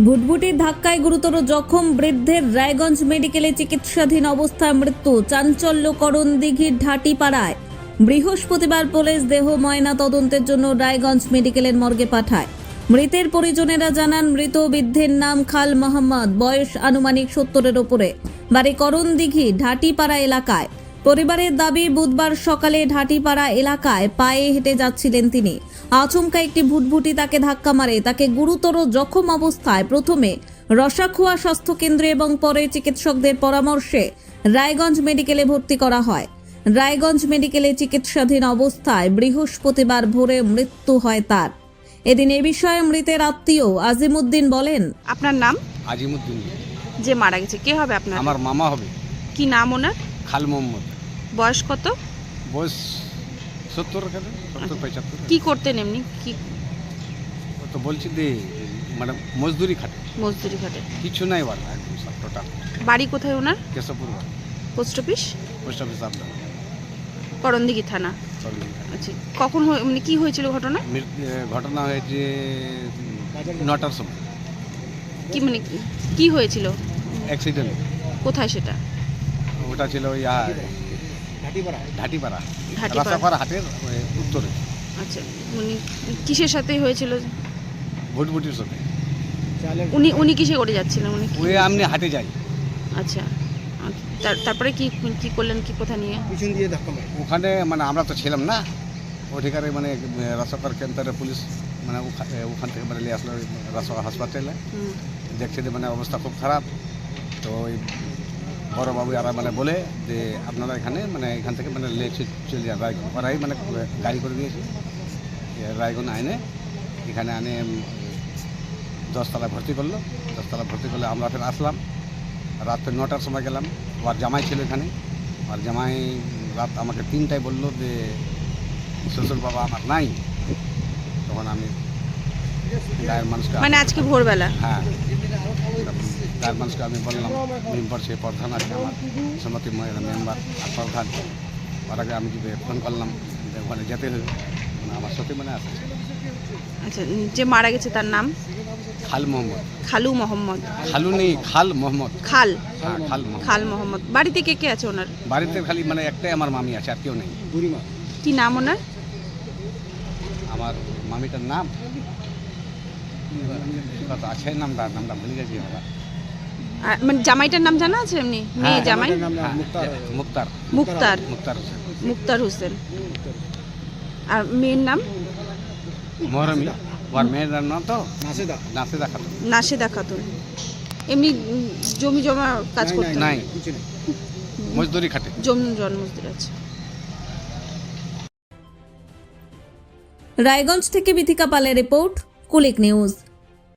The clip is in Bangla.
ভুটভুটির ধাক্কায় গুরুতর জখম বৃদ্ধের রায়গঞ্জ মেডিকেলে চিকিৎসাধীন অবস্থায় মৃত্যু। চাঞ্চল্য করণদিঘির ঢাটিপাড়ায়। বৃহস্পতিবার পুলিশ দেহ ময়না তদন্তের জন্য রায়গঞ্জ মেডিকেলের মর্গে পাঠায়। মৃতের পরিজনেরা জানান, মৃত বৃদ্ধের নাম খাল মোহাম্মদ, বয়স আনুমানিক 70-এর ওপরে, বাড়ি করণদিঘি ঢাটিপাড়া এলাকায়। পরিবারের দাবি, বুধবার সকালে ঢাটিপাড়া এলাকায় পায়ে হেঁটে যাচ্ছিলেন তিনি। আচমকা একটি ভুটভুটি তাকে ধাক্কা মারে। তাকে গুরুতর জখম অবস্থায় প্রথমে রসাখোয়া স্বাস্থ্য কেন্দ্রে এবং পরে চিকিৎসকদের পরামর্শে রায়গঞ্জ মেডিকেলে ভর্তি করা হয়। রায়গঞ্জ মেডিকেলে চিকিৎসাধীন অবস্থায় বৃহস্পতিবার ভোরে মৃত্যু হয় তার। এদিন এ বিষয়ে মৃতের আত্মীয় আজিমউদ্দিন বলেন, আপনার নাম? আজিমউদ্দিন। যে মারা গেছে কে হবে আপনার? আমার মামা হবে। কি নাম ওনার? খাল মোহাম্মদ। বয়স কত? বয়স 70 75। কি করতেন এমনি? কি ও তো বলছি যে মানে মজদুরি খাটে, মজদুরি খাটে? কিছু নাই বল একদম সব টোটাল। বাড়ি কোথায় ওনার? Keshabpur post office? Post office আপনার করণদিঘি থানা। আচ্ছা, কখন মানে কি হয়েছিল ঘটনা? ঘটনা হয়েছে 9টার সময়। কি মানে কি হয়েছিল? অ্যাক্সিডেন্ট। কোথায় সেটা? ওটা ছিল ওই ঢাটিপাড়া ঢাটিপাড়া। রাসাপাড়া হাটের উত্তরে। আচ্ছা, মানে কিসের সাথে হয়েছিল? ভুটভুটির সাথে। উনি কিসে করে যাচ্ছিলেন? উনি ওই আপনি হাটে যাই। আচ্ছা, তারপরে কি কি করলেন? কি কোথা নিয়ে? পিছন দিয়ে ধাক্কা মারে। ওখানে মানে আমরা তো ছিলাম না ওঠিকারে, মানে রাসাপার কেন্দ্রে পুলিশ মানে ওখান থেকে মানে নিয়ে আসলো রাসা হাসপাতালে। দেখছে যে মানে অবস্থা খুব খারাপ। তো ওই বড়োবাবু আর মানে বলে যে আপনারা এখানে মানে এখান থেকে মানে চলে যান রায়গঞ্জ। ওরাই মানে গাড়ি করে দিয়েছে, রায়গঞ্জ আইনে এখানে আনে 10 তলায় ভর্তি করলো। 10 তলায় ভর্তি করলে আমরা ফের আসলাম। রাত্রে 9টার সময় গেলাম। আর জামাই ছিল এখানে। আর জামাই রাত আমাকে 3টায় বললো যে শ্বশুর বাবা আমার নাই। তখন আমি গায়ের মানুষকে, মানে আজকে ভোরবেলা? হ্যাঁ, গায়ের মানুষকে আমি বললাম, মেম্বার সে প্রধান আছে আমার সমিতি মেম্বার আর প্রধান, ওর আগে আমি যদি ফোন করলাম যে ওখানে যেতে হবে, মানে আমার সত্যি মানে আসছে। আচ্ছা, যে মারা গেছে তার নাম? খাল মোহাম্মদ। খালু মোহাম্মদ? খালু নেই, খাল মোহাম্মদ। খাল? হ্যাঁ, খাল মোহাম্মদ। খাল মোহাম্মদ। বাড়িতে কে কে আছে ওনার? বাড়িতে খালি মানে একটাই আমার মামি আছে, আর কেউ নেই। বুড়িমা। কি নাম ওনার? আমার মামিটার নাম আছে, নামটা ভুলে গেছি আমরা। মানে জামাইটার নাম জানা আছে এমনি? মেয়ে জামাই? মুক্তার। মুক্তার? মুক্তার হোসেন। মুক্তার হোসেন। আর মেয়ের নাম? মহরমি। ওর মেয়ের নাম তো নাসিদা। নাসিদা খাতুন। নাসিদা খাতুন। এমনি জমি জমা কাজ করতেন? নাই, কিছু নেই। মজদুরি খাটে। জন্মমজদুর আছে। রায়গঞ্জ থেকে বিথিকা পালের রিপোর্ট, কুলিক নিউজ।